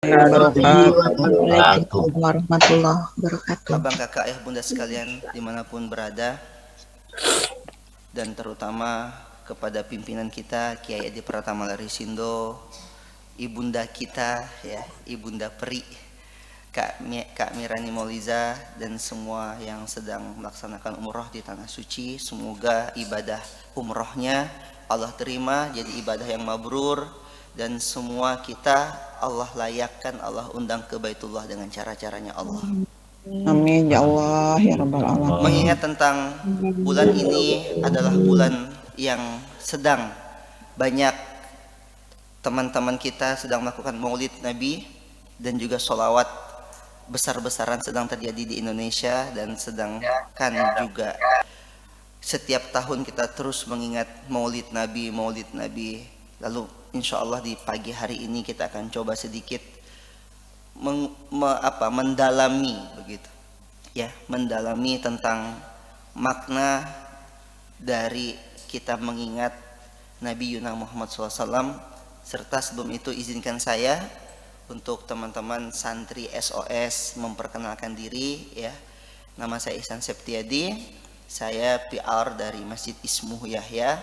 Waalaikumsalam warahmatullahi wabarakatuh. Abang, kakak, ayah, bunda sekalian dimanapun berada, dan terutama kepada pimpinan kita Kiai Edi Pratama Larisindo, ibunda kita ya, ibunda Peri, Kak Mirani Mauliza, dan semua yang sedang melaksanakan umroh di tanah suci. Semoga ibadah umrohnya Allah terima jadi ibadah yang mabrur, dan semua kita Allah layakkan, Allah undang ke Baitullah dengan cara-caranya Allah. Amin ya Allah ya rabbal alamin. Mengingat tentang bulan ini adalah bulan yang sedang banyak teman-teman kita sedang melakukan maulid Nabi, dan juga sholawat besar-besaran sedang terjadi di Indonesia, dan sedangkan juga setiap tahun kita terus mengingat maulid Nabi. Lalu insya Allah di pagi hari ini kita akan coba sedikit mendalami begitu ya, mendalami tentang makna dari kita mengingat Nabi Yuna Muhammad SAW. Serta sebelum itu izinkan saya untuk teman-teman santri SOS memperkenalkan diri ya. Nama saya Ihsan Septiadi, saya PR dari Masjid Ismuh Yahya,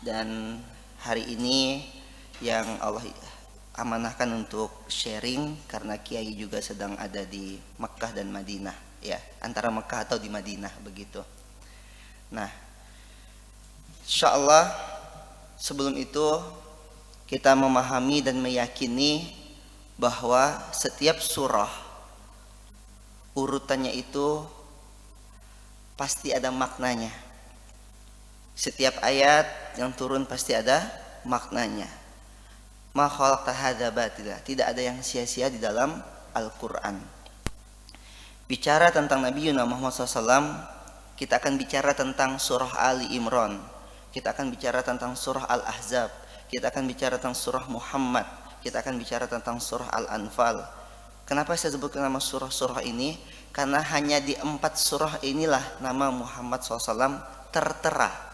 dan hari ini yang Allah amanahkan untuk sharing karena Kiai juga sedang ada di Mekah dan Madinah ya, antara Mekah atau di Madinah begitu. Nah, insya Allah sebelum itu kita memahami dan meyakini bahwa setiap surah urutannya itu pasti ada maknanya. Setiap ayat yang turun pasti ada maknanya. Ma khalaqta hadza batila, tidak ada yang sia-sia di dalam Al-Quran. Bicara tentang Nabi Muhammad SAW, kita akan bicara tentang surah Ali Imran, kita akan bicara tentang surah Al-Ahzab, kita akan bicara tentang surah Muhammad, kita akan bicara tentang surah Al-Anfal. Kenapa saya sebutkan nama surah-surah ini? Karena hanya di 4 surah inilah nama Muhammad SAW tertera.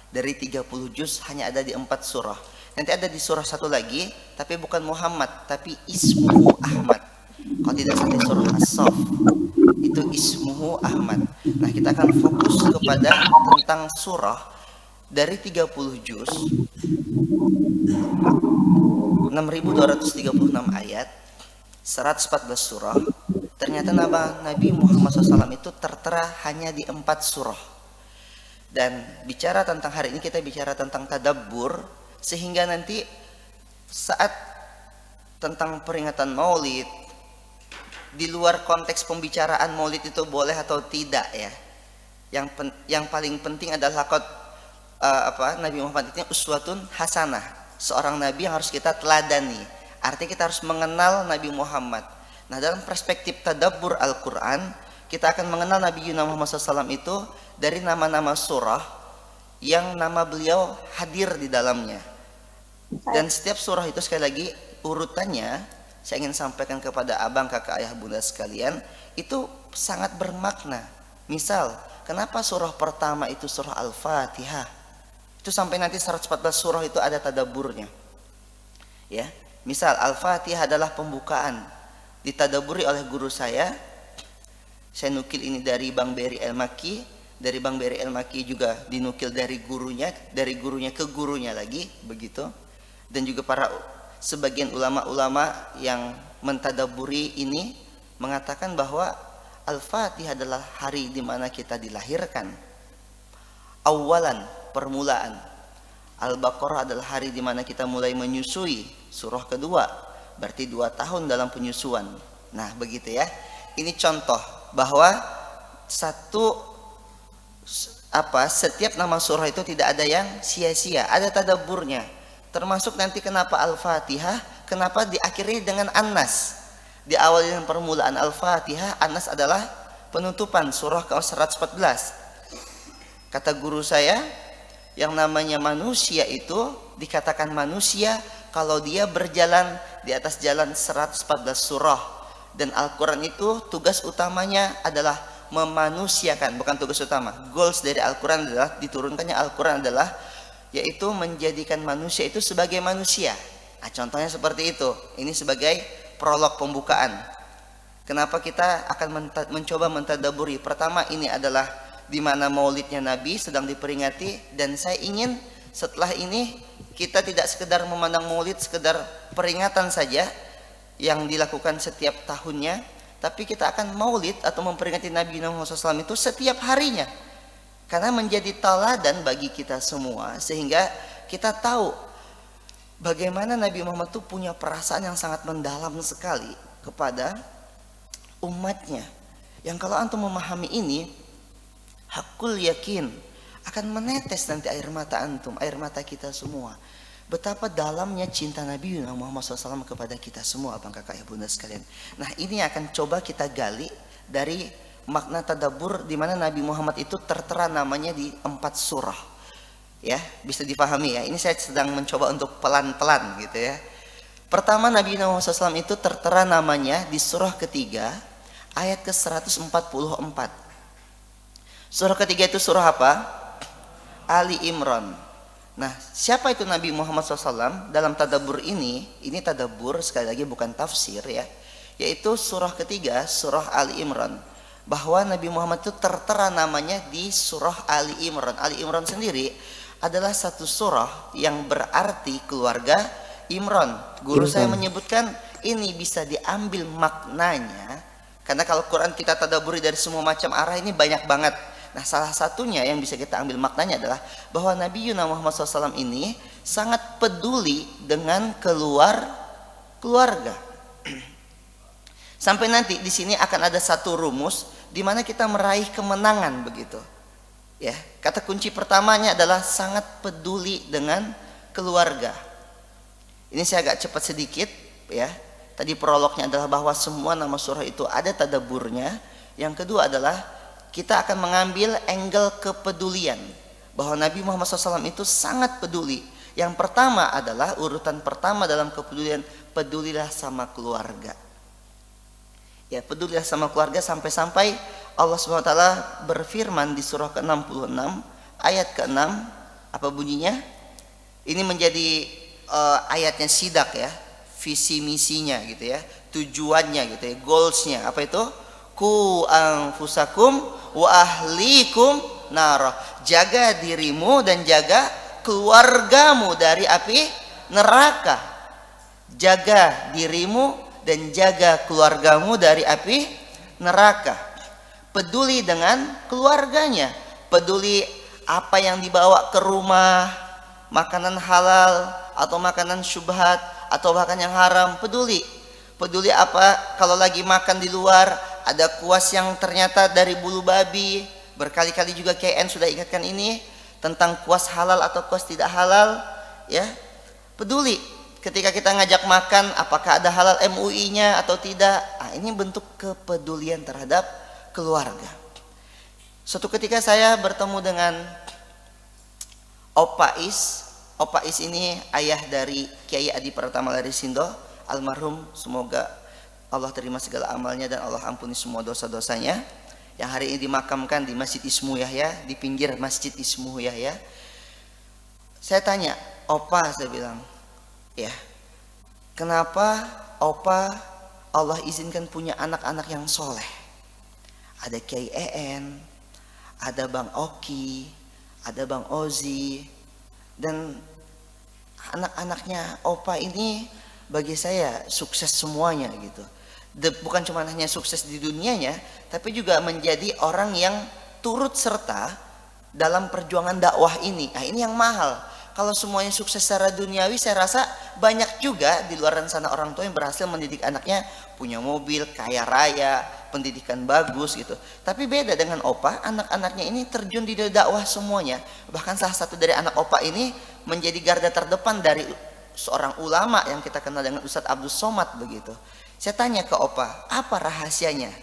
Dari 30 juz hanya ada di 4 surah. Nanti ada di surah satu lagi, tapi bukan Muhammad, tapi Ismuhu Ahmad. Kalau tidak salah di surah As-Saff, itu Ismuhu Ahmad. Nah, kita akan fokus kepada tentang surah dari 30 juz, 6.236 ayat, 114 surah. Ternyata nama Nabi Muhammad SAW itu tertera hanya di 4 surah. Dan bicara tentang hari ini, kita bicara tentang tadabbur, sehingga nanti saat tentang peringatan maulid, di luar konteks pembicaraan maulid itu boleh atau tidak ya, yang paling penting adalah Nabi Muhammad itu uswatun hasanah, seorang nabi yang harus kita teladani. Artinya kita harus mengenal Nabi Muhammad. Nah, dalam perspektif tadabbur Al-Quran, kita akan mengenal Nabi Muhammad SAW itu dari nama-nama surah yang nama beliau hadir di dalamnya. Dan setiap surah itu sekali lagi urutannya saya ingin sampaikan kepada abang, kakak, ayah, bunda sekalian, itu sangat bermakna. Misal, kenapa surah pertama itu surah Al-Fatihah? Itu sampai nanti 114 surah itu ada tadabburnya. Ya, misal Al-Fatihah adalah pembukaan, ditadaburi oleh guru saya nukil ini dari Bang Beri El-Maki, dari Bang Beri El-Maki juga dinukil dari gurunya ke gurunya lagi begitu. Dan juga para sebagian ulama-ulama yang mentadaburi ini mengatakan bahwa Al-Fatihah adalah hari di mana kita dilahirkan. Awalan, permulaan. Al-Baqarah adalah hari di mana kita mulai menyusui, surah kedua, berarti 2 tahun dalam penyusuan. Nah, begitu ya. Ini contoh bahwa setiap nama surah itu tidak ada yang sia-sia, ada tadabburnya. Termasuk nanti kenapa Al-Fatihah, kenapa diakhiri dengan An-Nas. Di awal dengan permulaan Al-Fatihah, An-Nas adalah penutupan surah ke-114. Kata guru saya, yang namanya manusia itu dikatakan manusia kalau dia berjalan di atas jalan 114 surah. Dan Al-Quran itu tugas utamanya adalah memanusiakan, bukan tugas utama. Goals dari Al-Quran adalah, diturunkannya Al-Quran adalah yaitu menjadikan manusia itu sebagai manusia. Nah, contohnya seperti itu. Ini sebagai prolog pembukaan. Kenapa kita akan mencoba mentadaburi? Pertama, ini adalah di mana maulidnya Nabi sedang diperingati, dan saya ingin setelah ini kita tidak sekedar memandang maulid sekedar peringatan saja yang dilakukan setiap tahunnya, tapi kita akan maulid atau memperingati Nabi Muhammad SAW itu setiap harinya, karena menjadi teladan bagi kita semua, sehingga kita tahu bagaimana Nabi Muhammad itu punya perasaan yang sangat mendalam sekali kepada umatnya, yang kalau antum memahami ini, hakul yakin akan menetes nanti air mata antum, air mata kita semua. Betapa dalamnya cinta Nabi Muhammad SAW kepada kita semua, abang kakak ibu bunda sekalian. Nah, ini akan coba kita gali dari makna tadabbur di mana Nabi Muhammad itu tertera namanya di 4 surah. Ya, bisa dipahami ya. Ini saya sedang mencoba untuk pelan-pelan gitu ya. Pertama, Nabi Muhammad SAW itu tertera namanya di surah ketiga ayat ke-144. Surah ketiga itu surah apa? Ali Imran. Nah, siapa itu Nabi Muhammad SAW? Dalam tadabbur ini tadabbur sekali lagi bukan tafsir ya, yaitu surah ketiga, surah Ali Imran. Bahwa Nabi Muhammad itu tertera namanya di surah Ali Imran. Ali Imran sendiri adalah satu surah yang berarti keluarga Imran. Guru saya menyebutkan ini bisa diambil maknanya, karena kalau Quran kita tadabburi dari semua macam arah ini banyak banget. Nah, salah satunya yang bisa kita ambil maknanya adalah bahwa Nabi Muhammad SAW ini sangat peduli dengan keluarga. Sampai nanti di sini akan ada satu rumus di mana kita meraih kemenangan begitu. Ya, kata kunci pertamanya adalah sangat peduli dengan keluarga. Ini saya agak cepat sedikit ya. Tadi prolognya adalah bahwa semua nama surah itu ada tadabburnya. Yang kedua adalah kita akan mengambil angle kepedulian, bahwa Nabi Muhammad SAW itu sangat peduli. Yang pertama adalah urutan pertama dalam kepedulian, pedulilah sama keluarga. Ya, pedulilah sama keluarga sampai-sampai Allah SWT berfirman di surah ke-66 ayat ke-6, apa bunyinya? Ini menjadi ayatnya sidak ya, visi misinya gitu ya, tujuannya gitu ya, goalsnya apa itu? Ku anfusakum wa ahlikum nar. Jaga dirimu dan jaga keluargamu dari api neraka. Jaga dirimu dan jaga keluargamu dari api neraka. Peduli dengan keluarganya, peduli apa yang dibawa ke rumah, makanan halal atau makanan syubhat atau bahkan yang haram, peduli apa kalau lagi makan di luar ada kuas yang ternyata dari bulu babi. Berkali-kali juga KN sudah ingatkan ini tentang kuas halal atau kuas tidak halal ya. Peduli ketika kita ngajak makan apakah ada halal MUI-nya atau tidak. Nah, ini bentuk kepedulian terhadap keluarga. Suatu ketika saya bertemu dengan Opa Is. Opa Is ini ayah dari Kiai Adi Pratama Larisindo almarhum, semoga Allah terima segala amalnya dan Allah ampuni semua dosa-dosanya, yang hari ini dimakamkan di Masjid Ismu Yahya, di pinggir Masjid Ismu Yahya. Saya tanya, Opa, saya bilang, ya, kenapa Opa Allah izinkan punya anak-anak yang soleh? Ada Kiai EN, ada Bang Oki, ada Bang Ozi, dan anak-anaknya Opa ini bagi saya sukses semuanya gitu. Bukan cuma hanya sukses di dunianya, tapi juga menjadi orang yang turut serta dalam perjuangan dakwah ini. Nah, ini yang mahal. Kalau semuanya sukses secara duniawi, saya rasa banyak juga di luar sana orang tua yang berhasil mendidik anaknya punya mobil, kaya raya, pendidikan bagus gitu. Tapi beda dengan Opa, anak-anaknya ini terjun di dakwah semuanya. Bahkan salah satu dari anak Opa ini menjadi garda terdepan dari seorang ulama yang kita kenal dengan Ustadz Abdul Somad begitu. Saya tanya ke Opa, apa rahasianya?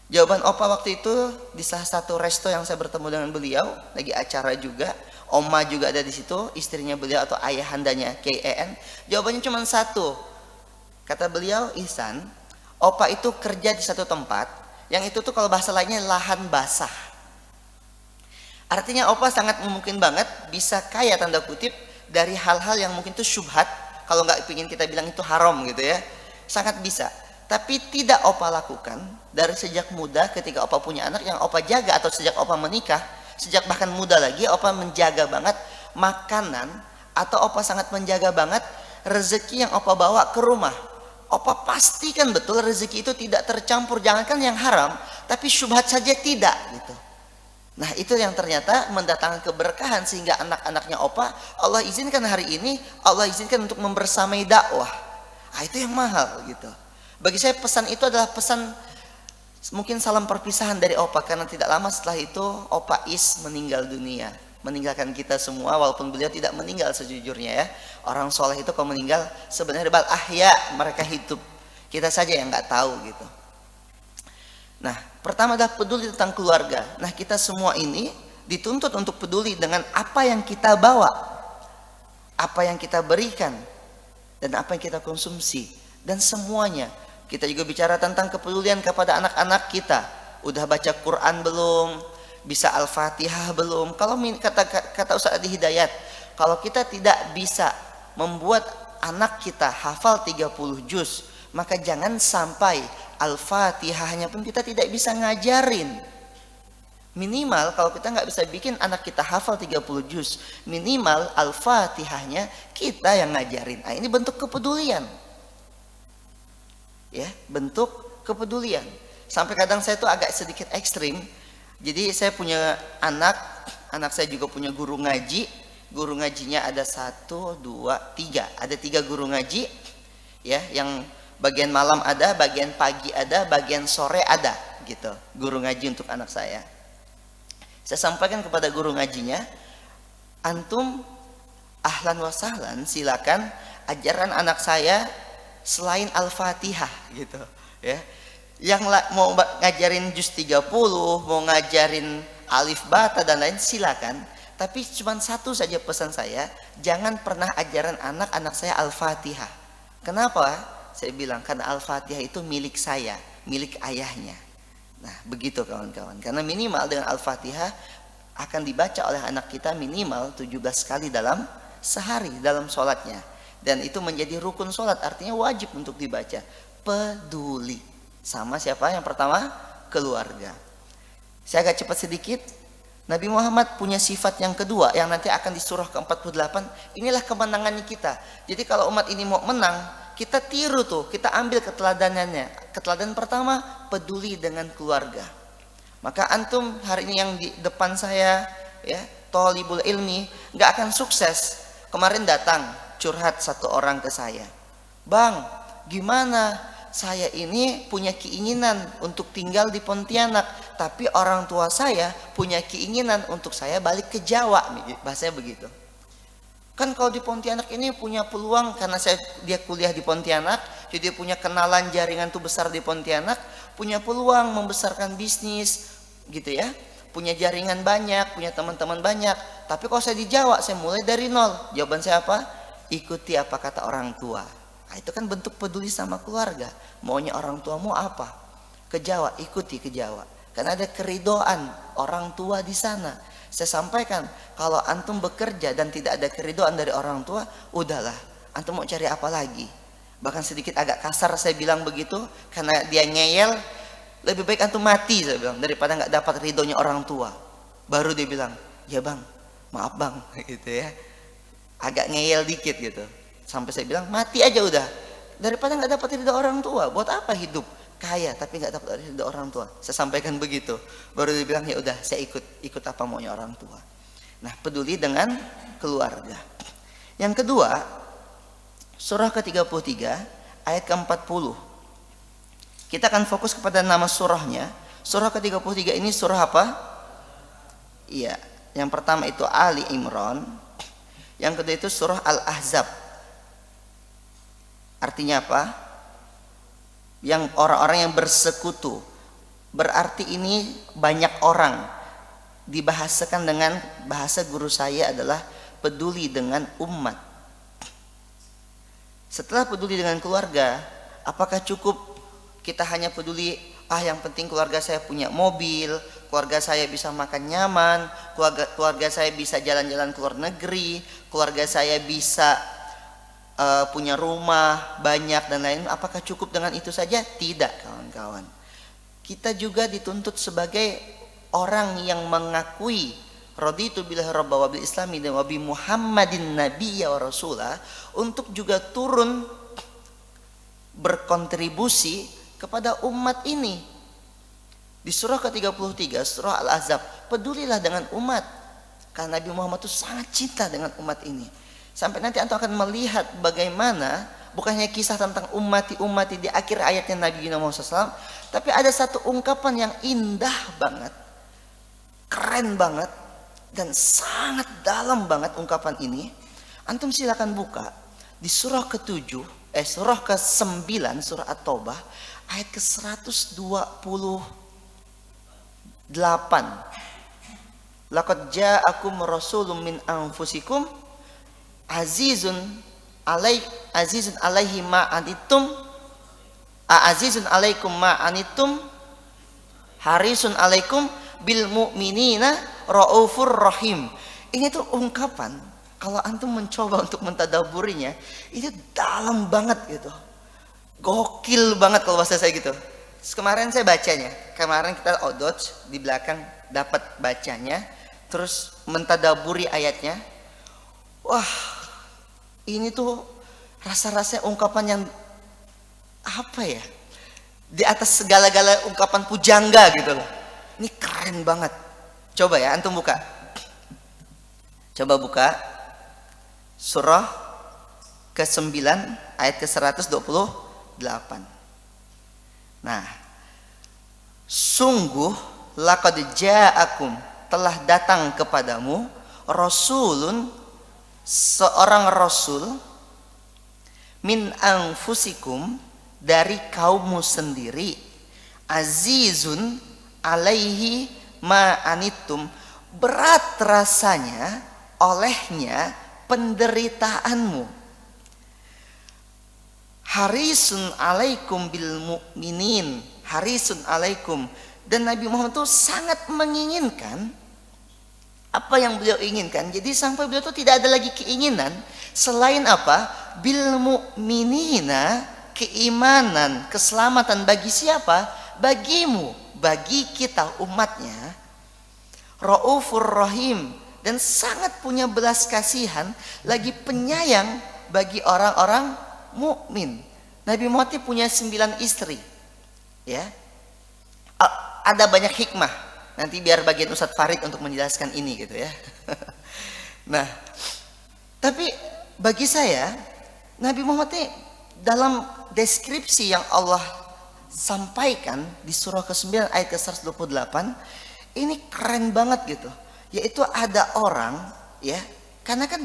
Jawaban Opa waktu itu di salah satu resto yang saya bertemu dengan beliau, lagi acara juga, Oma juga ada di situ, istrinya beliau atau ayahandanya KEN. Jawabannya cuma satu. Kata beliau, Ihsan, Opa itu kerja di satu tempat, yang itu tuh kalau bahasa lainnya lahan basah. Artinya Opa sangat mungkin banget bisa kaya tanda kutip dari hal-hal yang mungkin itu syubhat. Kalau nggak pingin kita bilang itu haram gitu ya, sangat bisa. Tapi tidak opa lakukan dari sejak muda ketika opa punya anak yang opa jaga, atau sejak opa menikah, sejak bahkan muda lagi opa menjaga banget makanan, atau opa sangat menjaga banget rezeki yang opa bawa ke rumah. Opa pastikan betul rezeki itu tidak tercampur, jangankan yang haram, tapi syubhat saja tidak gitu. Nah itu yang ternyata mendatangkan keberkahan, sehingga anak-anaknya opa Allah izinkan hari ini, Allah izinkan untuk membersamai dakwah. Nah itu yang mahal gitu. Bagi saya pesan itu adalah pesan mungkin salam perpisahan dari opa, karena tidak lama setelah itu opa Is meninggal dunia, meninggalkan kita semua, walaupun beliau tidak meninggal sejujurnya ya. Orang soleh itu kalau meninggal sebenarnya bal ahya, mereka hidup, kita saja yang nggak tahu gitu. Nah pertama adalah peduli tentang keluarga. Nah kita semua ini dituntut untuk peduli dengan apa yang kita bawa, apa yang kita berikan, dan apa yang kita konsumsi, dan semuanya. Kita juga bicara tentang kepedulian kepada anak-anak kita. Udah baca Quran belum? Bisa Al-Fatihah belum? Kalau kata Ustaz Adi Hidayat, kalau kita tidak bisa membuat anak kita hafal 30 juz, maka jangan sampai Al-Fatihahnya pun kita tidak bisa ngajarin. Minimal kalau kita nggak bisa bikin anak kita hafal 30 juz, minimal Al-Fatihahnya kita yang ngajarin. Nah, ini bentuk kepedulian. Ya, bentuk kepedulian. Sampai kadang saya tuh agak sedikit ekstrim. Jadi saya punya anak saya juga punya guru ngaji. Guru ngajinya ada 1, 2, 3. Ada 3 guru ngaji. Ya, yang bagian malam ada, bagian pagi ada, bagian sore ada, gitu. Guru ngaji untuk anak saya. Saya sampaikan kepada guru ngajinya, antum ahlan wa sahlan, silakan ajaran anak saya selain Al-Fatihah gitu ya. Yang mau ngajarin juz 30, mau ngajarin alif bata dan lain silakan, tapi cuma satu saja pesan saya, jangan pernah ajaran anak-anak saya Al-Fatihah. Kenapa? Saya bilang karena Al-Fatihah itu milik saya, milik ayahnya. Nah begitu kawan-kawan, karena minimal dengan Al-Fatihah akan dibaca oleh anak kita minimal 17 kali dalam sehari dalam sholatnya. Dan itu menjadi rukun sholat, artinya wajib untuk dibaca. Peduli sama siapa? Yang pertama, keluarga. Saya agak cepat sedikit. Nabi Muhammad punya sifat yang kedua yang nanti akan di surah ke-48. Inilah kemenangannya kita. Jadi kalau umat ini mau menang, kita tiru tuh, kita ambil keteladanannya. Keteladan pertama, peduli dengan keluarga. Maka antum hari ini yang di depan saya ya, thalibul ilmi, nggak akan sukses. Kemarin datang curhat satu orang ke saya, bang, gimana? Saya ini punya keinginan untuk tinggal di Pontianak, tapi orang tua saya punya keinginan untuk saya balik ke Jawa, bahasanya begitu. Kan kalau di Pontianak ini punya peluang, karena dia kuliah di Pontianak, jadi dia punya kenalan jaringan tuh besar di Pontianak, punya peluang membesarkan bisnis, gitu ya, punya jaringan banyak, punya teman-teman banyak. Tapi kalau saya di Jawa, saya mulai dari nol. Jawaban saya apa? Ikuti apa kata orang tua. Nah, itu kan bentuk peduli sama keluarga. Maunya orang tua mau apa? Ke Jawa, ikuti ke Jawa. Karena ada keridoan orang tua di sana. Saya sampaikan, kalau antum bekerja dan tidak ada keridoan dari orang tua, udahlah, antum mau cari apa lagi? Bahkan sedikit agak kasar saya bilang begitu, karena dia ngeyel, lebih baik antum mati, saya bilang, daripada nggak dapat ridhonya orang tua. Baru dia bilang, ya bang, maaf bang, gitu ya. Agak ngeyel dikit gitu. Sampai saya bilang mati aja udah, daripada nggak dapat ridho orang tua. Buat apa hidup kaya tapi nggak dapat ridho orang tua? Saya sampaikan begitu. Baru dia bilang ya udah, saya ikut apa maunya orang tua. Nah peduli dengan keluarga. Yang kedua, surah ke-33 ayat ke-40. Kita akan fokus kepada nama surahnya. Surah ke-33 ini surah apa? Iya, yang pertama itu Ali Imran, yang kedua itu surah Al-Ahzab. Artinya apa? Yang orang-orang yang bersekutu. Berarti ini banyak orang. Dibahasakan dengan bahasa guru saya adalah peduli dengan umat. Setelah peduli dengan keluarga, apakah cukup kita hanya peduli, yang penting keluarga saya punya mobil, keluarga saya bisa makan nyaman, keluarga saya bisa jalan-jalan ke luar negeri, keluarga saya bisa punya rumah banyak dan lain, apakah cukup dengan itu saja? Tidak, kawan-kawan. Kita juga dituntut sebagai orang yang mengakui raditu billahi rabba wa bil islami dan wa bi Muhammadin nabiyya wa rasulah, untuk juga turun berkontribusi kepada umat ini. Di surah ke-33 surah Al-Ahzab, pedulilah dengan umat, karena Nabi Muhammad itu sangat cinta dengan umat ini. Sampai nanti antum akan melihat bagaimana bukannya kisah tentang umati di akhir ayatnya Nabi Muhammad SAW, tapi ada satu ungkapan yang indah banget, keren banget, dan sangat dalam banget ungkapan ini. Antum silakan buka di surah ke-7, surah ke-9, surah At-Taubah, ayat ke-128. Laqad ja'akum rasulun min anfusikum azizun alaihi ma anittum azizun alaikum ma anittum harisun alaikum bil mu'minina raufur rahim. Ini tuh ungkapan, kalau antum mencoba untuk mentadaburinya, itu dalam banget gitu, gokil banget kalau bahasa saya gitu. Terus kemarin saya bacanya, kemarin kita odot di belakang dapat bacanya, terus mentadaburi ayatnya. Wah, ini tuh rasa-rasanya ungkapan yang apa ya, di atas segala-gala ungkapan pujangga gitu loh. Ini keren banget. Coba ya antum buka, coba buka surah ke-9 ayat ke-128. Nah, sungguh laqad ja'akum, telah datang kepadamu, rasulun, seorang rasul, min anfusikum, dari kaummu sendiri, azizun alaihi ma anittum, berat rasanya olehnya penderitaanmu, harisun alaikum bil mu'minin, harisun alaikum, dan Nabi Muhammad itu sangat menginginkan apa yang beliau inginkan. Jadi sampai beliau itu tidak ada lagi keinginan selain apa? Bil mu'minina, keimanan, keselamatan bagi siapa? Bagimu, bagi kita umatnya. Raufur rahim, dan sangat punya belas kasihan, lagi penyayang bagi orang-orang mukmin. Nabi Muhammad punya 9 istri. Ya. Ada banyak hikmah. Nanti biar bagian Ustadz Farid untuk menjelaskan ini gitu ya. Nah, tapi bagi saya Nabi Muhammad ini dalam deskripsi yang Allah sampaikan di surah ke-9 ayat ke-128 ini keren banget gitu. Yaitu ada orang ya, karena kan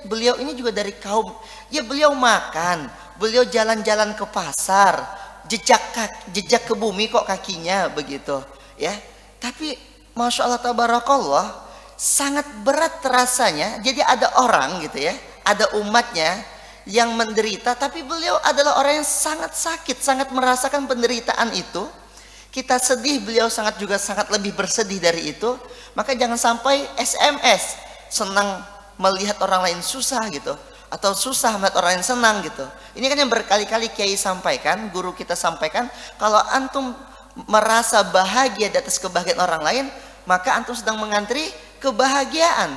beliau ini juga dari kaum, ya beliau makan, beliau jalan-jalan ke pasar, jejak ke bumi kok kakinya begitu ya. Tapi Masya Allah tabarakallah, sangat berat rasanya. Jadi ada orang gitu ya, ada umatnya yang menderita, tapi beliau adalah orang yang sangat sakit, sangat merasakan penderitaan itu. Kita sedih, beliau sangat lebih bersedih dari itu. Maka jangan sampai SMS senang melihat orang lain susah gitu, atau susah melihat orang lain senang gitu. Ini kan yang berkali-kali Kiai sampaikan, guru kita sampaikan, kalau antum merasa bahagia di atas kebahagiaan orang lain, maka antum sedang mengantri kebahagiaan.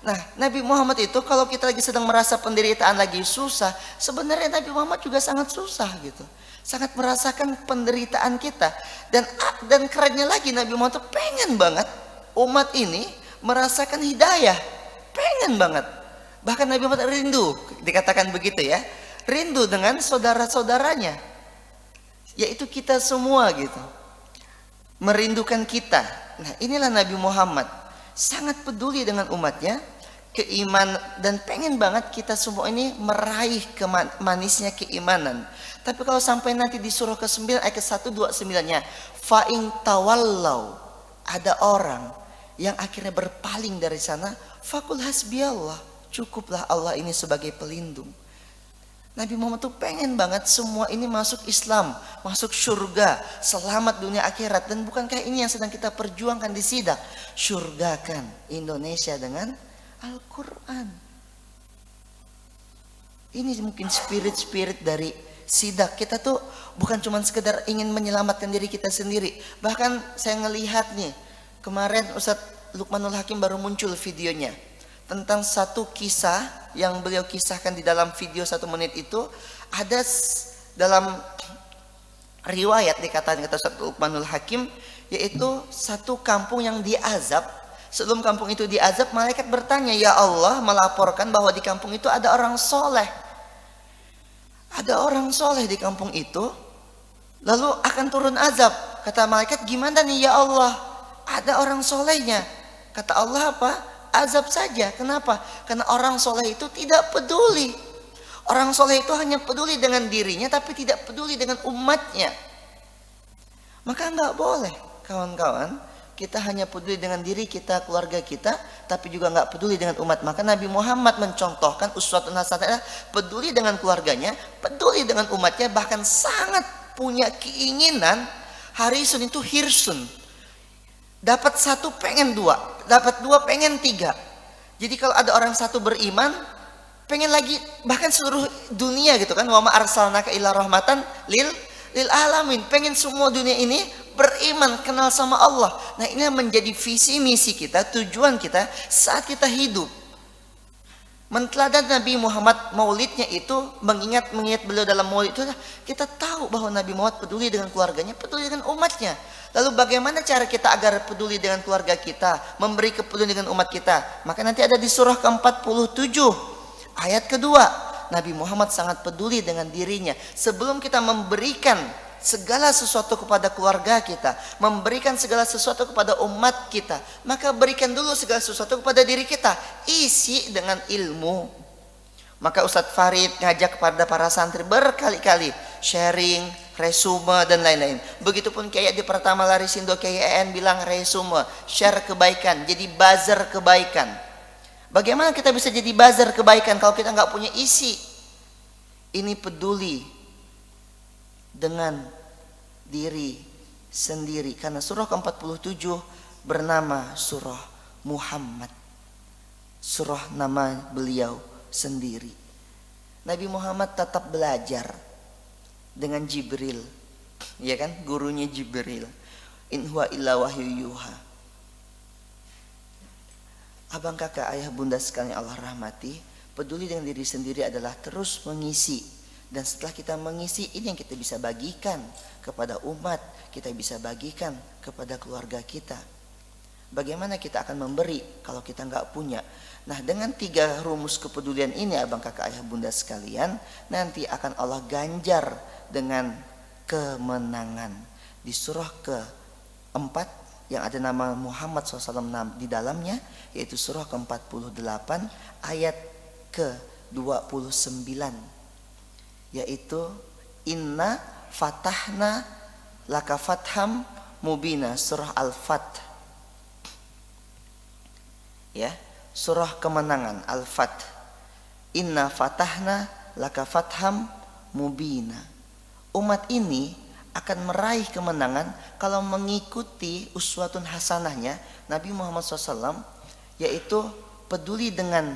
Nah, Nabi Muhammad itu kalau kita lagi sedang merasa penderitaan, lagi susah, sebenarnya Nabi Muhammad juga sangat susah gitu, sangat merasakan penderitaan kita. Dan kerennya lagi, Nabi Muhammad itu pengen banget umat ini merasakan hidayah, pengen banget. Bahkan Nabi Muhammad rindu, dikatakan begitu ya, rindu dengan saudara-saudaranya, yaitu kita semua gitu, merindukan kita. Nah, inilah Nabi Muhammad, sangat peduli dengan umatnya, keiman, dan pengen banget kita semua ini meraih manisnya keimanan. Tapi kalau sampai nanti di surah ke-9 ayat ke-129-nya, fa'in tawallau, ada orang yang akhirnya berpaling dari sana, fakul hasbiyallah, cukuplah Allah ini sebagai pelindung. Nabi Muhammad tuh pengen banget semua ini masuk Islam, masuk surga, selamat dunia akhirat. Dan bukankah ini yang sedang kita perjuangkan di Sidak? Surgakan Indonesia dengan Al-Quran. Ini mungkin spirit-spirit dari sidak. Kita tuh bukan cuma sekedar ingin menyelamatkan diri kita sendiri. Bahkan saya ngelihat nih, kemarin Ustadz Luqmanul Hakim baru muncul videonya tentang satu kisah yang beliau kisahkan di dalam video 1 menit itu. Ada dalam riwayat dikatakan kata Ustadz Luqmanul Hakim, yaitu satu kampung yang diazab. Sebelum kampung itu diazab, malaikat bertanya, ya Allah melaporkan bahwa di kampung itu ada orang soleh. Ada orang soleh di kampung itu, lalu akan turun azab. Kata malaikat, gimana nih ya Allah? Ada orang solehnya. Kata Allah apa? Azab saja. Kenapa? Karena orang soleh itu tidak peduli. Orang soleh itu hanya peduli dengan dirinya, tapi tidak peduli dengan umatnya. Maka nggak boleh, kawan-kawan, kita hanya peduli dengan diri kita, keluarga kita, tapi juga nggak peduli dengan umat. Maka Nabi Muhammad mencontohkan uswatun hasanah, peduli dengan keluarganya, peduli dengan umatnya, bahkan sangat punya keinginan harisun itu hirsun. Dapat satu pengen dua, dapat dua pengen tiga. Jadi kalau ada orang satu beriman, pengen lagi, bahkan seluruh dunia gitu kan, wa ma arsalnaka illa rahmatan lil alamin, pengen semua dunia ini beriman, kenal sama Allah. Nah, ini menjadi visi misi kita, tujuan kita saat kita hidup. Menteladan Nabi Muhammad, maulidnya itu mengingat beliau dalam maulid itu, kita tahu bahwa Nabi Muhammad peduli dengan keluarganya, peduli dengan umatnya. Lalu bagaimana cara kita agar peduli dengan keluarga kita, memberi kepedulian dengan umat kita? Maka nanti ada di surah ke-47 ayat kedua, Nabi Muhammad sangat peduli dengan dirinya. Sebelum kita memberikan segala sesuatu kepada keluarga kita, memberikan segala sesuatu kepada umat kita, maka berikan dulu segala sesuatu kepada diri kita, isi dengan ilmu. Maka Ustadz Farid ngajak kepada para santri berkali-kali sharing, resume dan lain-lain. Begitupun kayak di pertama Larisindo KIN bilang resume, share kebaikan, jadi buzzer kebaikan. Bagaimana kita bisa jadi buzzer kebaikan kalau kita nggak punya isi? Ini peduli dengan diri sendiri, karena surah ke-47 bernama surah Muhammad, surah nama beliau sendiri. Nabi Muhammad tetap belajar dengan Jibril, ya kan, gurunya Jibril. In huwa illa wahyu yuha. Abang kakak ayah bunda sekalian Allah rahmati, peduli dengan diri sendiri adalah terus mengisi. Dan setelah kita mengisi, ini yang kita bisa bagikan kepada umat, kita bisa bagikan kepada keluarga kita. Bagaimana kita akan memberi kalau kita nggak punya? Nah, dengan 3 rumus kepedulian ini abang kakak ayah bunda sekalian, nanti akan Allah ganjar dengan kemenangan. Di surah ke-4 yang ada nama Muhammad SAW di dalamnya, yaitu surah ke-48 ayat ke-29, yaitu inna fatahna laka fatham mubina, surah Al-Fath, ya, surah kemenangan Al-Fath. Inna fatahna laka fatham mubina. Umat ini akan meraih kemenangan kalau mengikuti uswatun hasanahnya Nabi Muhammad SAW, yaitu peduli dengan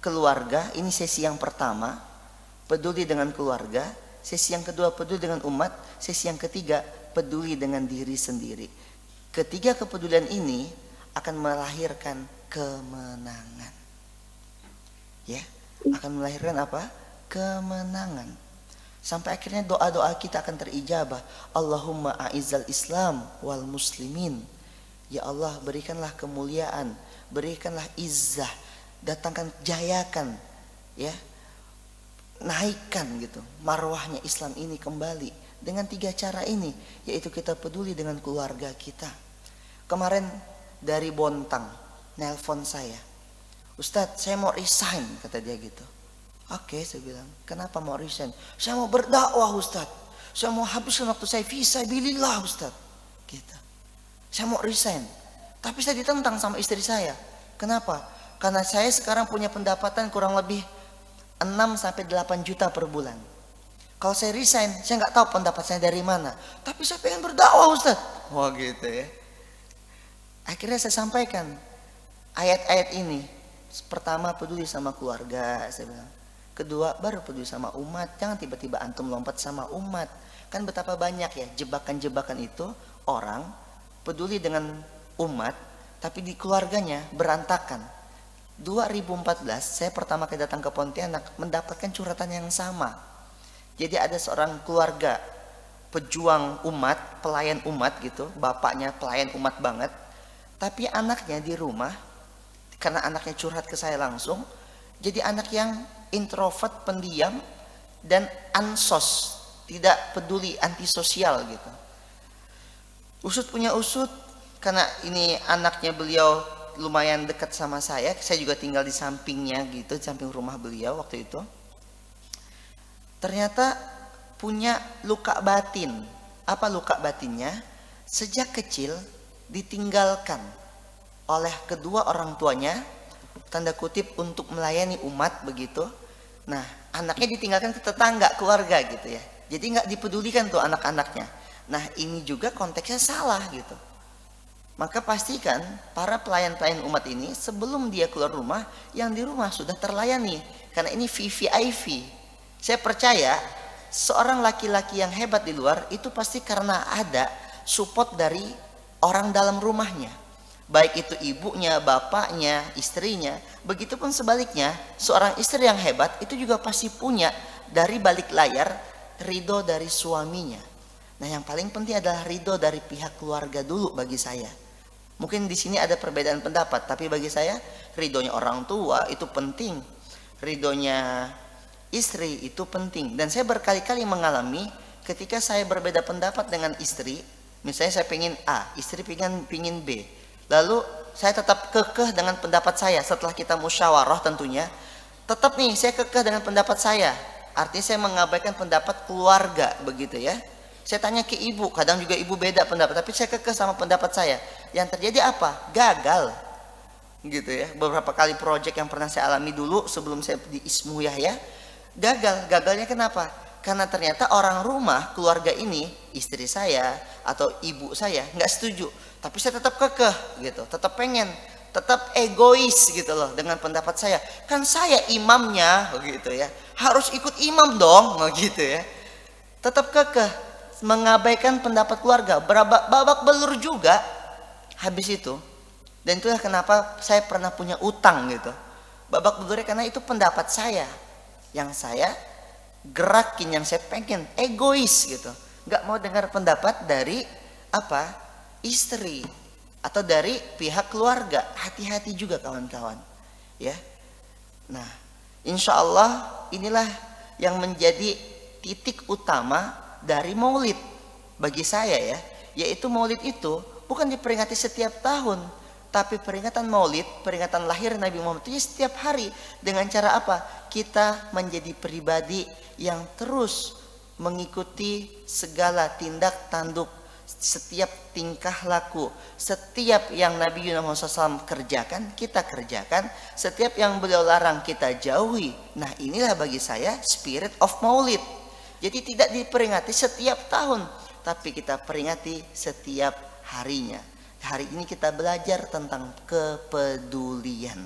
keluarga. Ini sesi yang pertama, peduli dengan keluarga. Sesi yang kedua, peduli dengan umat. Sesi yang ketiga, peduli dengan diri sendiri. Ketiga kepedulian ini akan melahirkan kemenangan, ya, akan melahirkan apa? Kemenangan. Sampai akhirnya doa-doa kita akan terijabah. Allahumma a'izzal Islam wal muslimin. Ya Allah, berikanlah kemuliaan, berikanlah izzah, datangkan, jayakan, ya, naikkan gitu marwahnya Islam ini kembali dengan 3 cara ini, yaitu kita peduli dengan keluarga kita. Kemarin dari Bontang nelpon saya, Ustadz saya mau resign, kata dia gitu. Oke, saya bilang, kenapa mau resign? Saya mau berdakwah Ustadz, saya mau habiskan waktu saya fisabilillah Ustadz, gitu. Saya mau resign, tapi saya ditentang sama istri saya. Kenapa? Karena saya sekarang punya pendapatan kurang lebih 6-8 juta per bulan. Kalau saya resign, saya nggak tahu pendapat saya dari mana. Tapi saya pengen berdakwah Ustadz. Wah, gitu ya. Akhirnya saya sampaikan ayat-ayat ini. Pertama, peduli sama keluarga, saya bilang. Kedua, baru peduli sama umat. Jangan tiba-tiba antum lompat sama umat. Kan betapa banyak ya jebakan-jebakan itu, orang peduli dengan umat tapi di keluarganya berantakan. 2014 saya pertama kali datang ke Pontianak mendapatkan curhatan yang sama. Jadi ada seorang keluarga pejuang umat, pelayan umat gitu, bapaknya pelayan umat banget, tapi anaknya di rumah, karena anaknya curhat ke saya langsung, jadi anak yang introvert, pendiam, dan ansos, tidak peduli, antisosial gitu. Usut punya usut, karena ini anaknya beliau lumayan dekat sama saya juga tinggal di sampingnya gitu, di samping rumah beliau waktu itu. Ternyata punya luka batin. Apa luka batinnya? Sejak kecil ditinggalkan oleh kedua orang tuanya, tanda kutip, untuk melayani umat begitu. Nah, anaknya ditinggalkan ke tetangga, keluarga gitu ya. Jadi nggak dipedulikan tuh anak-anaknya. Nah, ini juga konteksnya salah gitu. Maka pastikan para pelayan-pelayan umat ini sebelum dia keluar rumah, yang di rumah sudah terlayani. Karena ini VVIP. Saya percaya seorang laki-laki yang hebat di luar itu pasti karena ada support dari orang dalam rumahnya. Baik itu ibunya, bapaknya, istrinya. Begitupun sebaliknya, seorang istri yang hebat itu juga pasti punya dari balik layar ridho dari suaminya. Nah, yang paling penting adalah ridho dari pihak keluarga dulu bagi saya. Mungkin di sini ada perbedaan pendapat, tapi bagi saya ridhonya orang tua itu penting, ridhonya istri itu penting. Dan saya berkali-kali mengalami ketika saya berbeda pendapat dengan istri, misalnya saya pengen A, istri pengen B, lalu saya tetap kekeh dengan pendapat saya. Setelah kita musyawarah tentunya, tetap nih saya kekeh dengan pendapat saya, artinya saya mengabaikan pendapat keluarga begitu ya. Saya tanya ke ibu, kadang juga ibu beda pendapat, tapi saya kekeh sama pendapat saya. Yang terjadi apa? Gagal. Gitu ya. Beberapa kali proyek yang pernah saya alami dulu sebelum saya di Ismu Yahya, gagal. Gagalnya kenapa? Karena ternyata orang rumah, keluarga ini, istri saya atau ibu saya nggak setuju. Tapi saya tetap kekeh gitu, tetap pengen, tetap egois gitu loh dengan pendapat saya. Kan saya imamnya gitu ya. Harus ikut imam dong gitu ya. Tetap kekeh, mengabaikan pendapat keluarga, babak belur juga habis itu. Dan itulah kenapa saya pernah punya utang gitu, babak belurnya, karena itu pendapat saya yang saya gerakin, yang saya pengen, egois gitu, nggak mau dengar pendapat dari apa, istri atau dari pihak keluarga. Hati-hati juga kawan-kawan ya. Nah, insya Allah inilah yang menjadi titik utama dari maulid bagi saya ya, yaitu maulid itu bukan diperingati setiap tahun, tapi peringatan maulid, peringatan lahir Nabi Muhammad itu setiap hari. Dengan cara apa? Kita menjadi pribadi yang terus mengikuti segala tindak tanduk, setiap tingkah laku, setiap yang Nabi Muhammad SAW kerjakan, kita kerjakan, setiap yang beliau larang kita jauhi. Nah, inilah bagi saya spirit of maulid. Jadi tidak diperingati setiap tahun, tapi kita peringati setiap harinya. Hari ini kita belajar tentang kepedulian.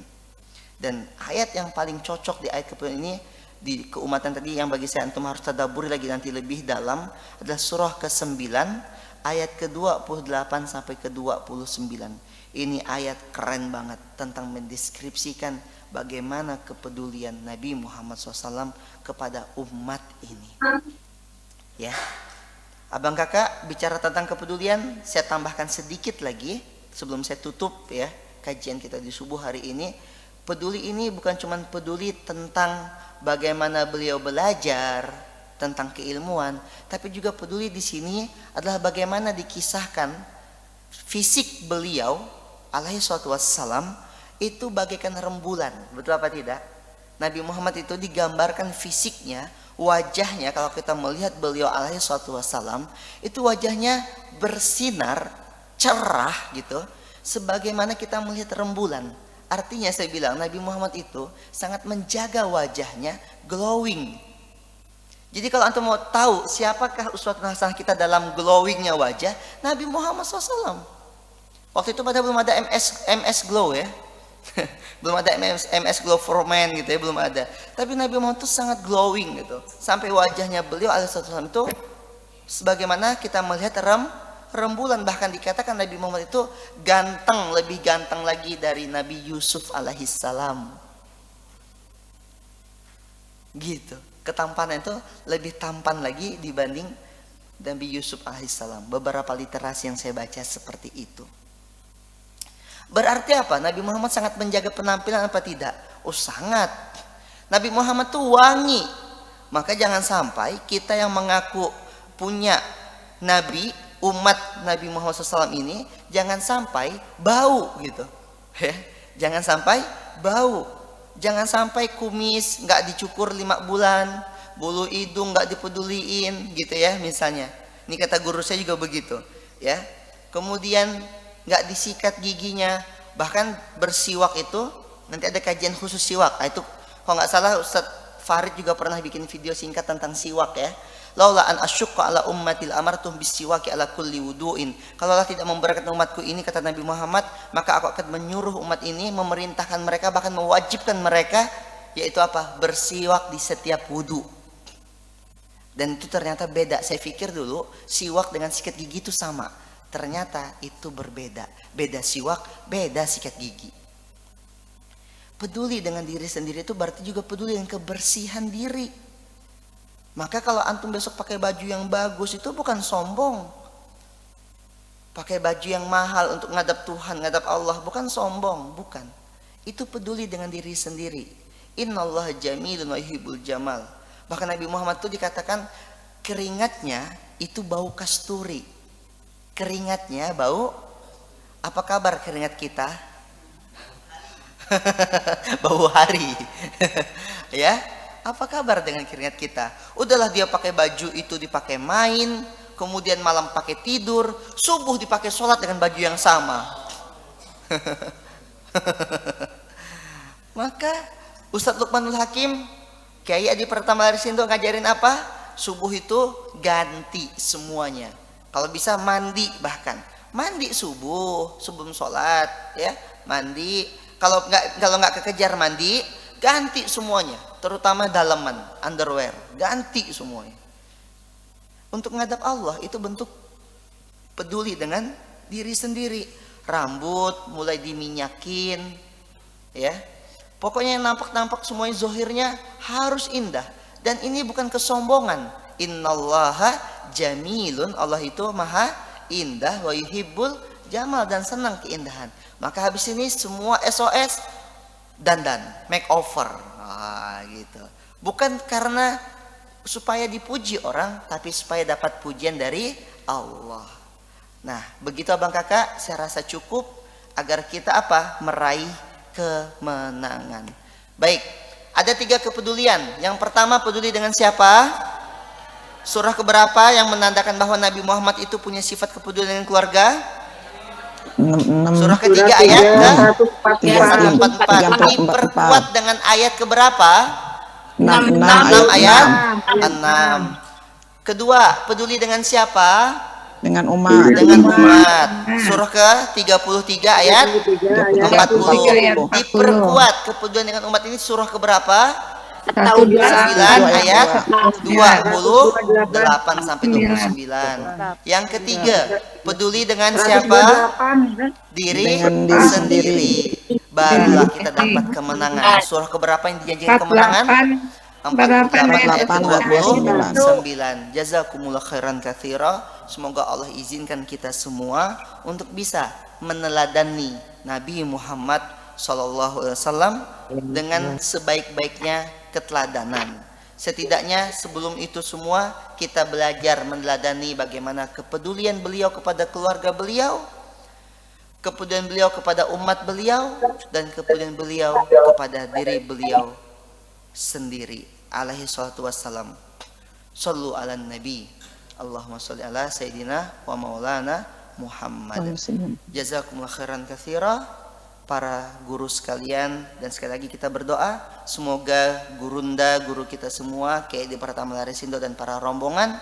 Dan ayat yang paling cocok di ayat kepedulian ini, di keumatan tadi, yang bagi saya antum harus tadabburi lagi nanti lebih dalam, adalah surah ke-9 ayat ke-28 sampai ke-29. Ini ayat keren banget tentang mendeskripsikan bagaimana kepedulian Nabi Muhammad SAW kepada umat ini. Ya, abang kakak bicara tentang kepedulian, saya tambahkan sedikit lagi sebelum saya tutup ya kajian kita di subuh hari ini. Peduli ini bukan cuma peduli tentang bagaimana beliau belajar tentang keilmuan, tapi juga peduli di sini adalah bagaimana dikisahkan fisik beliau alaihi salatu wassalam itu bagaikan rembulan. Betul apa tidak? Nabi Muhammad itu digambarkan fisiknya, wajahnya, kalau kita melihat beliau alaihi salatu wassalam, itu wajahnya bersinar, cerah gitu, sebagaimana kita melihat rembulan. Artinya saya bilang Nabi Muhammad itu sangat menjaga wajahnya glowing. Jadi kalau antum mau tahu siapakah uswatun hasanah kita dalam glowingnya wajah, Nabi Muhammad SAW. Waktu itu pada belum ada MS Glow ya. Belum ada MS Glow for Men gitu ya, belum ada. Tapi Nabi Muhammad itu sangat glowing gitu. Sampai wajahnya beliau alaihissalam itu sebagaimana kita melihat rembulan. Bahkan dikatakan Nabi Muhammad itu ganteng, lebih ganteng lagi dari Nabi Yusuf alaihissalam. Gitu. Ketampanan itu lebih tampan lagi dibanding Nabi Yusuf alaihissalam. Beberapa literasi yang saya baca seperti itu. Berarti apa? Nabi Muhammad sangat menjaga penampilan apa tidak? Oh sangat. Nabi Muhammad tuh wangi. Maka jangan sampai kita yang mengaku punya Nabi, umat Nabi Muhammad SAW ini, jangan sampai bau gitu. Jangan sampai bau. Jangan sampai kumis nggak dicukur 5 bulan, bulu hidung nggak dipeduliin gitu ya misalnya. Ini kata guru saya juga begitu ya. Kemudian nggak disikat giginya, bahkan bersiwak itu nanti ada kajian khusus siwak. Nah, itu kalau nggak salah Ustadz Farid juga pernah bikin video singkat tentang siwak ya. Laula an asyqa ala ummatil amartuhum bisiwaki ala kulli wudu'in. Kalaulah tidak memberatkan umatku ini, kata Nabi Muhammad, maka aku akan menyuruh umat ini, memerintahkan mereka, bahkan mewajibkan mereka, yaitu apa? Bersiwak di setiap wudu. Dan itu ternyata beda. Saya pikir dulu siwak dengan sikat gigi itu sama. Ternyata itu berbeda. Beda siwak, beda sikat gigi. Peduli dengan diri sendiri itu berarti juga peduli dengan kebersihan diri. Maka kalau antum besok pakai baju yang bagus itu bukan sombong. Pakai baju yang mahal untuk ngadap Tuhan, ngadap Allah, bukan sombong, bukan. Itu peduli dengan diri sendiri. Innallaha jamilun wa yuhibbul jamal. Bahkan Nabi Muhammad itu dikatakan keringatnya itu bau kasturi. Keringatnya bau. Apa kabar keringat kita? Bau hari. Ya, apa kabar dengan keringat kita? Udahlah dia pakai baju itu dipakai main, kemudian malam pakai tidur, subuh dipakai sholat dengan baju yang sama. Maka Ustadz Luqmanul Hakim, Kiai Adi Pratama Larisindo ngajarin apa? Subuh itu ganti semuanya. Kalau bisa mandi, bahkan mandi subuh sebelum sholat ya, mandi. Kalau nggak kekejar mandi, ganti semuanya, terutama dalaman, underwear, ganti semuanya. Untuk ngadap Allah itu bentuk peduli dengan diri sendiri. Rambut mulai diminyakin ya, pokoknya yang nampak semuanya zohirnya harus indah. Dan ini bukan kesombongan. Innallaha jamilun, Allah itu maha indah, wa yuhibbul jamal, dan senang keindahan. Maka habis ini semua SOS dandan, makeover, gitu. Bukan karena supaya dipuji orang, tapi supaya dapat pujian dari Allah. Nah, begitu abang kakak, saya rasa cukup agar kita apa? Meraih kemenangan. Baik, ada 3 kepedulian. Yang pertama, peduli dengan siapa? Surah keberapa yang menandakan bahwa Nabi Muhammad itu punya sifat kepedulian dengan keluarga? Surah ketiga ayat ke-144. Diperkuat dengan ayat keberapa? 6 ayat 6. Kedua, peduli dengan siapa? Dengan umat. Dengan umat. Surah ke-33 ayat 40. Diperkuat kepedulian dengan umat ini surah keberapa? 9 ayat 28 sampai 29. Yang ketiga, peduli dengan siapa? Diri sendiri. Barulah kita dapat kemenangan. Surah keberapa yang dijanjikan kemenangan? 48 ayat 29. Jazakumullah khairan katsira. Semoga Allah izinkan kita semua untuk bisa meneladani Nabi Muhammad SAW dengan sebaik-baiknya keteladanan. Setidaknya sebelum itu semua kita belajar meneladani bagaimana kepedulian beliau kepada keluarga beliau, kepedulian beliau kepada umat beliau, dan kepedulian beliau kepada diri beliau sendiri. Alaihi salatu wassalam. Sallu ala nabi. Allahumma salli ala sayyidina wa maulana Muhammad. Jazakumullah khairan katsira. Para guru sekalian, dan sekali lagi kita berdoa semoga gurunda, guru kita semua, Kiai Adi Pratama Larisindo dan para rombongan,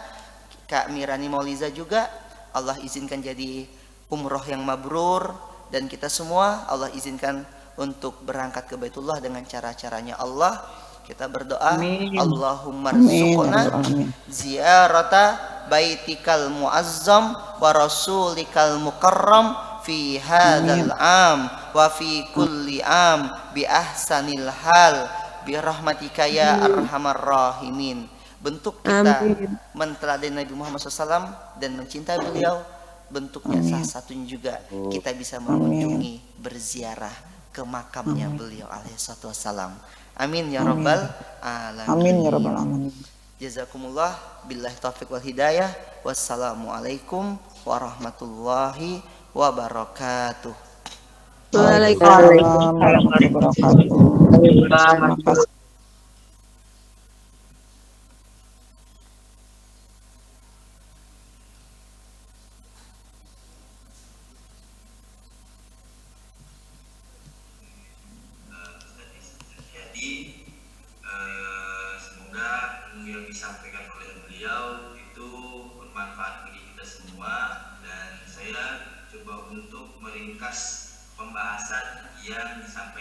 Kak Mirani Mauliza juga, Allah izinkan jadi umroh yang mabrur, dan kita semua Allah izinkan untuk berangkat ke Baitullah dengan cara-caranya Allah. Kita berdoa, Amin. Allahumma Amin ya rzuqna rabbal alamin. ziyarata baitikal muazzam wa rasulikal mukarram fi hadzal am wa fi kulli am bi ahsanil hal bi rahmatika ya arhamar rahimin. Bentuk kita Amin. menteladani Nabi Muhammad SAW dan mencintai beliau, bentuknya salah satunya juga kita bisa mengunjungi, berziarah ke makamnya beliau alaihissalatu wassalam. Amin ya rabbal alamin. Amin ya rabbal alamin. Jazakumullah billahi taufiq wal hidayah. Wassalamualaikum warahmatullahi wabarakatuh. Waalaikumsalam warahmatullahi wabarakatuh. Terima kasih. Jadi semoga ilmu yang disampaikan oleh beliau itu bermanfaat bagi kita semua, dan saya coba untuk meringkas pembahasan yang disampaikan.